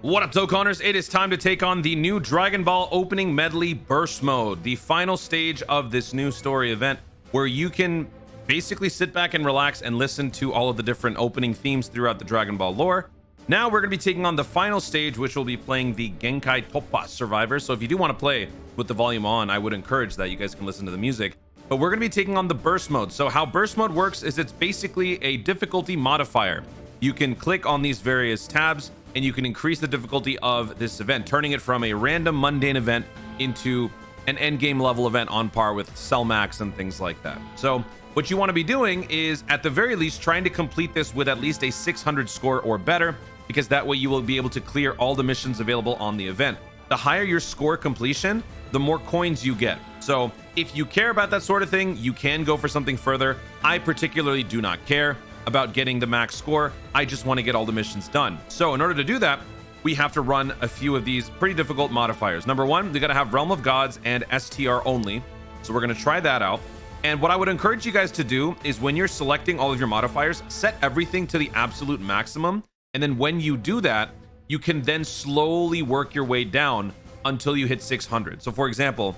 What up, Dokkaners? It is time to take on the new Dragon Ball opening medley burst mode, the final stage of this new story event where you can basically sit back and relax and listen to all of the different opening themes throughout the Dragon Ball lore. Now we're going to be taking on the final stage, which will be playing the Genkai Toppa Survivor. So if you do want to play with the volume on, I would encourage that. You guys can listen to the music. But we're going to be taking on the burst mode. So how burst mode works is it's basically a difficulty modifier. You can click on these various tabs and you can increase the difficulty of this event, turning it from a random mundane event into an end game level event on par with Cell Max and things like that. So what you want to be doing is at the very least trying to complete this with at least a 600 score or better, because that way you will be able to clear all the missions available on the event. The higher your score completion, the more coins you get. So if you care about that sort of thing, you can go for something further. I particularly do not care about getting the max score. I just want to get all the missions done. So in order to do that, we have to run a few of these pretty difficult modifiers. Number one, we got to have Realm of Gods and STR only. So we're going to try that out. And what I would encourage you guys to do is when you're selecting all of your modifiers, set everything to the absolute maximum. And then when you do that, you can then slowly work your way down until you hit 600. So for example,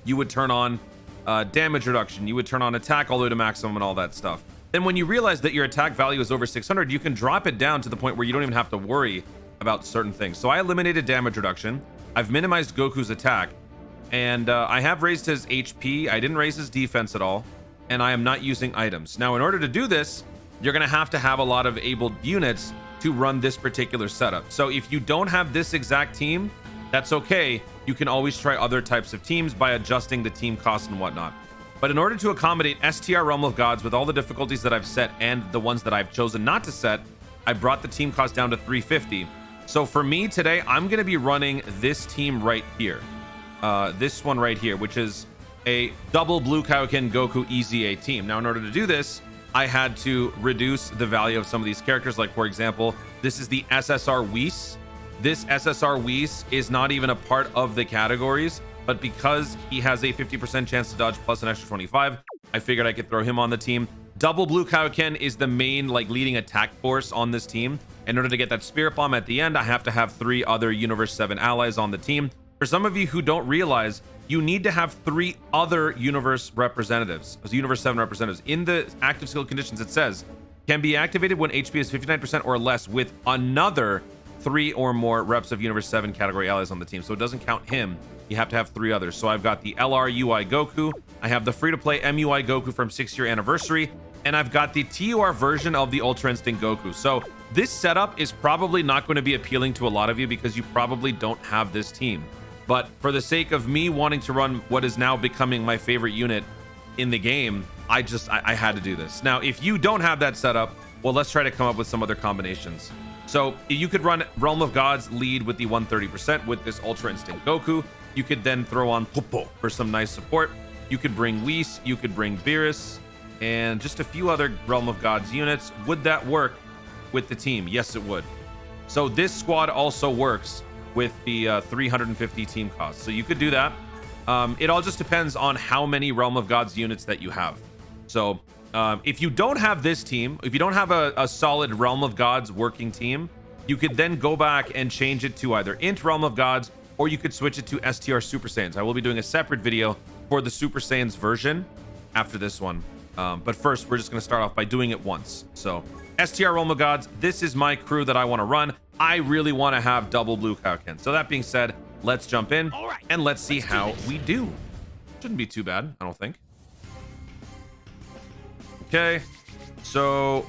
you would turn on damage reduction, you would turn on attack all the way to maximum and all that stuff. Then when you realize that your attack value is over 600, you can drop it down to the point where you don't even have to worry about certain things. So I eliminated damage reduction. I've minimized Goku's attack, and I have raised his HP. I didn't raise his defense at all, and I am not using items. Now, in order to do this, you're going to have a lot of able units to run this particular setup. So if you don't have this exact team, that's okay. You can always try other types of teams by adjusting the team cost and whatnot. But in order to accommodate STR Realm of Gods with all the difficulties that I've set and the ones that I've chosen not to set, I brought the team cost down to 350. So for me today, I'm going to be running this team right here. This one right here, which is a double Blue Kaioken Goku EZA team. Now, in order to do this, I had to reduce the value of some of these characters. Like, for example, this is the SSR Whis. This SSR Whis is not even a part of the categories, but because he has a 50% chance to dodge plus an extra 25, I figured I could throw him on the team. Double Blue Kaioken is the main leading attack force on this team. In order to get that Spirit Bomb at the end, I have to have 3 other Universe 7 allies on the team. For some of you who don't realize, you need to have 3 other Universe representatives, Universe 7 representatives. In the active skill conditions, it says, can be activated when HP is 59% or less with another 3 or more reps of Universe 7 category allies on the team. So it doesn't count him. You have to have 3 others. So I've got the LR UI Goku, I have the free-to-play MUI Goku from 6-year anniversary, and I've got the TUR version of the Ultra Instinct Goku. So this setup is probably not going to be appealing to a lot of you because you probably don't have this team. But for the sake of me wanting to run what is now becoming my favorite unit in the game, I had to do this. Now, if you don't have that setup, well, let's try to come up with some other combinations. So you could run Realm of Gods lead with the 130% with this Ultra Instinct Goku. You could then throw on Popo for some nice support. You could bring Whis, you could bring Beerus, and just a few other Realm of Gods units. Would that work with the team? Yes, it would. So this squad also works with the 350 team cost. So you could do that. It all just depends on how many Realm of Gods units that you have. So if you don't have this team, if you don't have a solid Realm of Gods working team, you could then go back and change it to either Int Realm of Gods, or you could switch it to STR Super Saiyans. I will be doing a separate video for the Super Saiyans version after this one. But first, we're just going to start off by doing it once. So STR Realm of Gods, this is my crew that I want to run. I really want to have double Blue Kaioken. So that being said, let's jump in and let's see how we do. Shouldn't be too bad, I don't think. Okay, so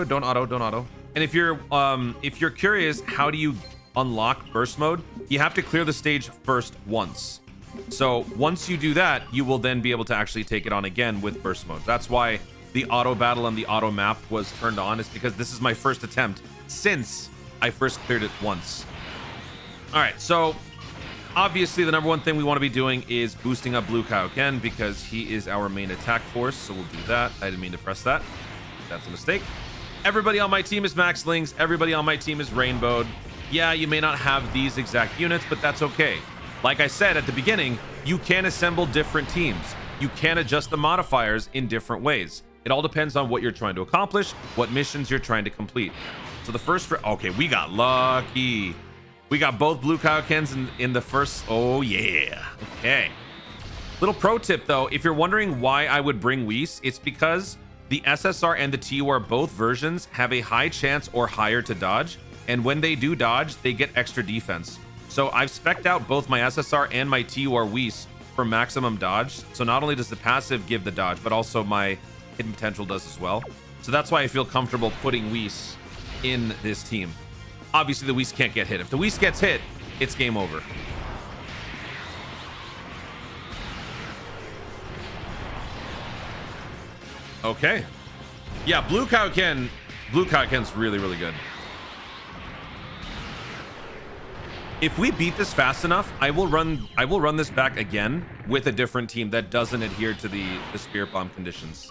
don't auto. And if you're curious, how do you unlock burst mode? You have to clear the stage first once. So once you do that, you will then be able to actually take it on again with burst mode. That's why the auto battle and the auto map was turned on, is because this is my first attempt since I first cleared it once. All right, so obviously the number one thing we want to be doing is boosting up Blue Kaioken because he is our main attack force. So we'll do that. I didn't mean to press that. That's a mistake. Everybody on my team is Max Lings. Everybody on my team is Rainbowed. Yeah, you may not have these exact units, but that's okay. Like I said at the beginning, you can assemble different teams. You can adjust the modifiers in different ways. It all depends on what you're trying to accomplish, what missions you're trying to complete. So the first, okay, we got lucky. We got both blue Kaiokens in the first. Oh yeah. Okay. Little pro tip though, if you're wondering why I would bring Whis, it's because the SSR and the TUR, both versions, have a high chance or higher to dodge. And when they do dodge, they get extra defense. So I've spec'd out both my SSR and my TUR Whis for maximum dodge. So not only does the passive give the dodge, but also my hidden potential does as well. So that's why I feel comfortable putting Whis in this team. Obviously, the Whis can't get hit. If the Whis gets hit, it's game over. Okay. Yeah, blue Kaioken's really, really good. If we beat this fast enough, I will run this back again with a different team that doesn't adhere to the Spirit Bomb conditions.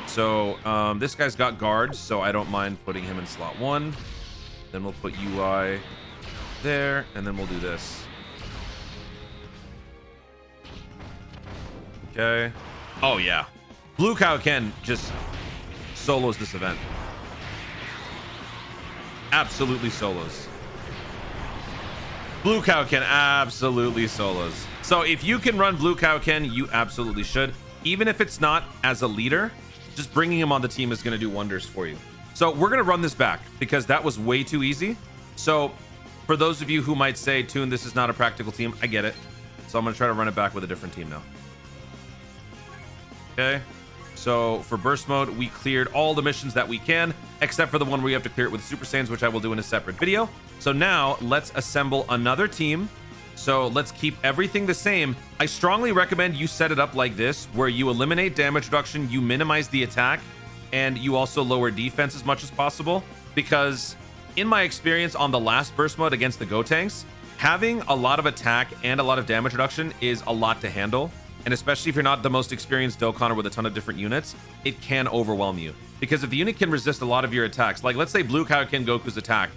So this guy's got guards, so I don't mind putting him in slot 1. Then we'll put UI there, and then we'll do this. Okay. Oh yeah, blue Kaioken just solos this event. Absolutely solos. Blue Kaioken absolutely solos. So if you can run blue Kaioken, you absolutely should. Even if it's not as a leader, just bringing him on the team is going to do wonders for you. So we're going to run this back because that was way too easy. So for those of you who might say, Toon, this is not a practical team, I get it. So I'm going to try to run it back with a different team now. Okay. So for burst mode, we cleared all the missions that we can, except for the one where you have to clear it with Super Saiyans, which I will do in a separate video. So now let's assemble another team. So let's keep everything the same. I strongly recommend you set it up like this, where you eliminate damage reduction, you minimize the attack, and you also lower defense as much as possible. Because in my experience on the last burst mode against the Gotenks, having a lot of attack and a lot of damage reduction is a lot to handle. And especially if you're not the most experienced Dokkaner with a ton of different units, it can overwhelm you. Because if the unit can resist a lot of your attacks, like let's say blue Kaioken Goku's attack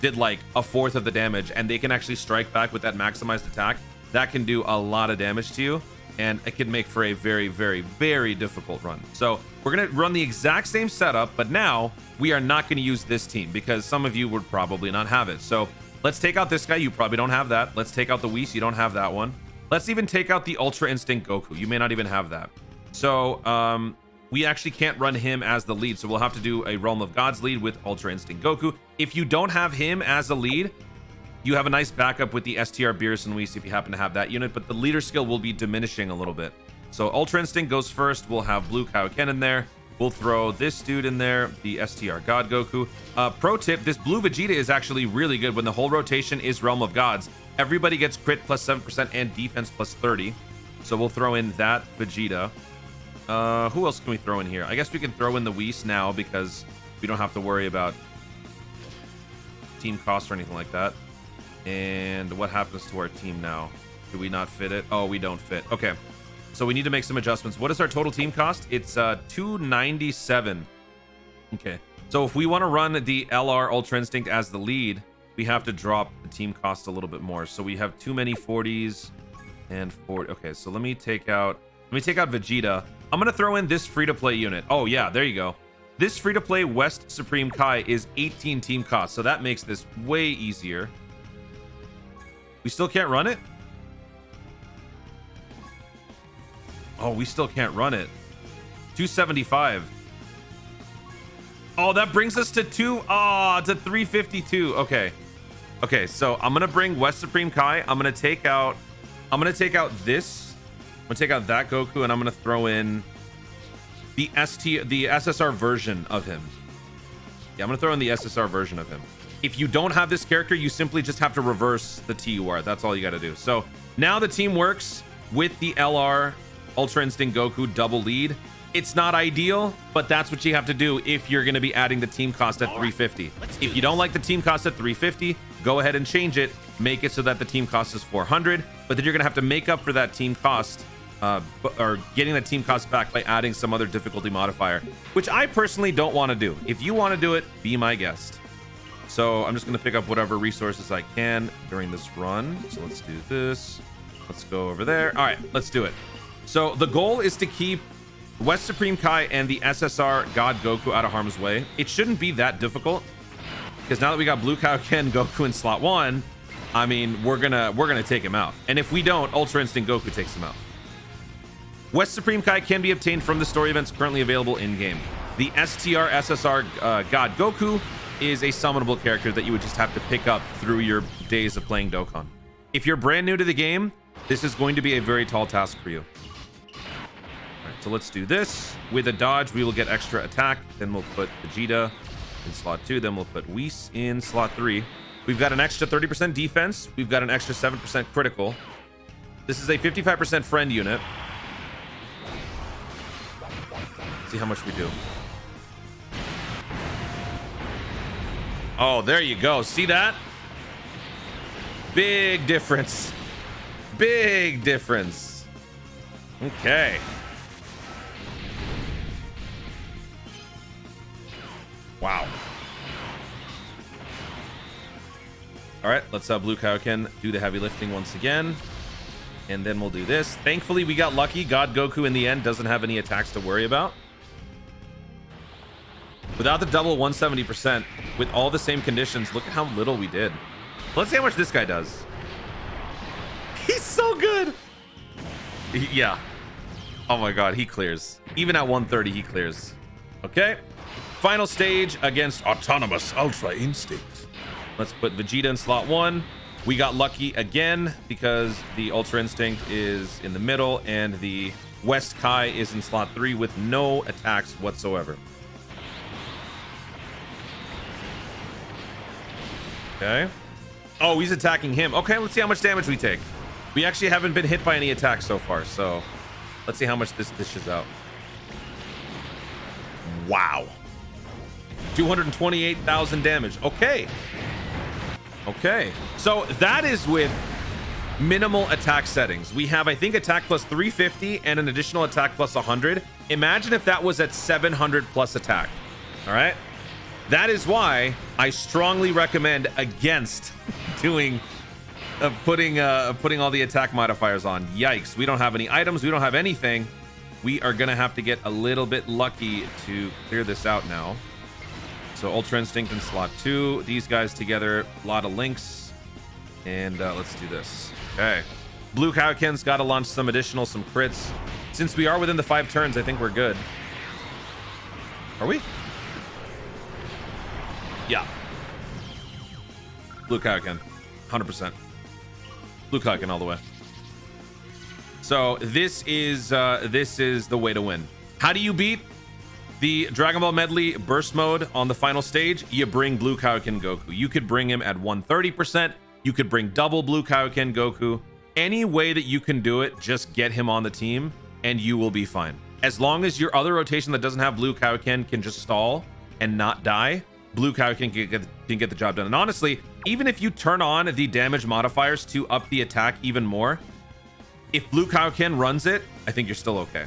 did like 1/4 of the damage, and they can actually strike back with that maximized attack, that can do a lot of damage to you, and it can make for a very, very, very difficult run. So we're going to run the exact same setup, but now we are not going to use this team because some of you would probably not have it. So let's take out this guy. You probably don't have that. Let's take out the Whis. You don't have that one. Let's even take out the Ultra Instinct Goku. You may not even have that. So we actually can't run him as the lead. So we'll have to do a Realm of Gods lead with Ultra Instinct Goku. If you don't have him as a lead, you have a nice backup with the STR Beerus and Whis if you happen to have that unit, but the leader skill will be diminishing a little bit. So Ultra Instinct goes first. We'll have blue Kaioken in there. We'll throw this dude in there, the STR God Goku. Pro tip, this blue Vegeta is actually really good when the whole rotation is Realm of Gods. Everybody gets crit plus 7% and defense plus 30. So we'll throw in that Vegeta. Who else can we throw in here? I guess we can throw in the Whis now because we don't have to worry about team cost or anything like that. And what happens to our team now? Do we not fit it? Oh, we don't fit. Okay. So we need to make some adjustments. What is our total team cost? It's 297. Okay. So if we want to run the LR Ultra Instinct as the lead, we have to drop the team cost a little bit more. So we have too many 40s and 40. Okay, so let me take out Vegeta. I'm going to throw in this free-to-play unit. Oh, yeah, there you go. This free-to-play West Supreme Kai is 18 team cost, so that makes this way easier. We still can't run it? Oh, we still can't run it. 275. Oh, that brings us to to 352. Okay. Okay, so I'm gonna bring West Supreme Kai. I'm gonna take out this. I'm gonna take out that Goku, and I'm gonna throw in the SSR version of him. Yeah, I'm gonna throw in the SSR version of him. If you don't have this character, you simply just have to reverse the TUR. That's all you got to do. So now the team works with the LR Ultra Instinct Goku double lead. It's not ideal, but that's what you have to do if you're going to be adding the team cost at 350. If you don't like the team cost at 350, go ahead and change it. Make it so that the team cost is 400, but then you're going to have to make up for that team cost or getting that team cost back by adding some other difficulty modifier, which I personally don't want to do. If you want to do it, be my guest. So I'm just going to pick up whatever resources I can during this run. So let's do this. Let's go over there. All right, let's do it. So the goal is to keep West Supreme Kai and the SSR God Goku out of harm's way. It shouldn't be that difficult, because now that we got Blue Kaioken Goku in slot 1, I mean, we're gonna take him out. And if we don't, Ultra Instinct Goku takes him out. West Supreme Kai can be obtained from the story events currently available in-game. The STR SSR God Goku is a summonable character that you would just have to pick up through your days of playing Dokkan. If you're brand new to the game, this is going to be a very tall task for you. All right, so let's do this. With a dodge, we will get extra attack. Then we'll put Vegeta in slot 2. Then we'll put Whis in slot 3. We've got an extra 30% defense. We've got an extra 7% critical. This is a 55% friend unit. Let's see how much we do. Oh, there you go. See that? Big difference. Big difference. Okay. Wow. All right, let's Blue Kaioken do the heavy lifting once again. And then we'll do this. Thankfully, we got lucky. God Goku in the end doesn't have any attacks to worry about. Without the double 170%, with all the same conditions, look at how little we did. Let's see how much this guy does. He's so good. Yeah. Oh my God, he clears. Even at 130, he clears. Okay. Final stage against Autonomous Ultra Instinct. Let's put Vegeta in slot 1. We got lucky again because the Ultra Instinct is in the middle and the West Kai is in slot 3 with no attacks whatsoever. Okay. Oh, he's attacking him. Okay, let's see how much damage we take. We actually haven't been hit by any attacks so far, so let's see how much this dishes out. Wow. 228,000 damage. Okay. Okay. So that is with minimal attack settings. We have, I think, attack plus 350 and an additional attack plus 100. Imagine if that was at 700 plus attack. All right. That is why I strongly recommend against doing putting all the attack modifiers on. Yikes, we don't have any items, we don't have anything. We are gonna have to get a little bit lucky to clear this out now. So Ultra Instinct in slot 2, these guys together, a lot of links, and let's do this. Okay, Blue Kaioken's got to launch some crits. Since we are within the 5 turns, I think we're good. Are we? Yeah. Blue Kaioken, 100%. Blue Kaioken all the way. So this is the way to win. How do you beat the Dragon Ball Medley burst mode on the final stage? You bring Blue Kaioken Goku. You could bring him at 130%. You could bring double Blue Kaioken Goku. Any way that you can do it, just get him on the team and you will be fine. As long as your other rotation that doesn't have Blue Kaioken can just stall and not die, Blue Kaioken can get the job done. And honestly, even if you turn on the damage modifiers to up the attack even more, if Blue Kaioken runs it, I think you're still okay.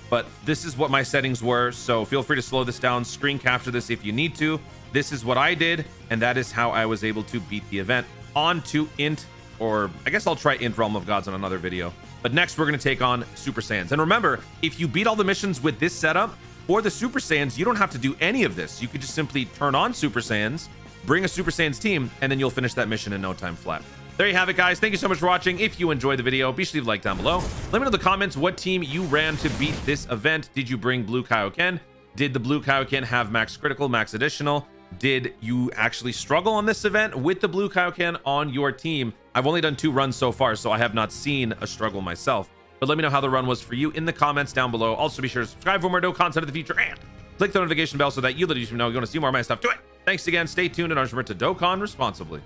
But this is what my settings were, so feel free to slow this down, screen capture this if you need to. This is what I did, and that is how I was able to beat the event. On to Int, or I guess I'll try Int Realm of Gods on another video. But next, we're going to take on Super Saiyans. And remember, if you beat all the missions with this setup, for the Super Saiyans, you don't have to do any of this. You could just simply turn on Super Saiyans, bring a Super Saiyans team, and then you'll finish that mission in no time flat. There you have it, guys. Thank you so much for watching. If you enjoyed the video, be sure to leave a like down below. Let me know in the comments what team you ran to beat this event. Did you bring Blue Kaioken? Did the Blue Kaioken have max critical, max additional? Did you actually struggle on this event with the Blue Kaioken on your team? I've only done 2 runs so far, so I have not seen a struggle myself. But let me know how the run was for you in the comments down below. Also, be sure to subscribe for more dope content in the future and click the notification bell so that you let YouTube know you want to see more of my stuff. Do it. Thanks again. Stay tuned and remember to Dokkan responsibly.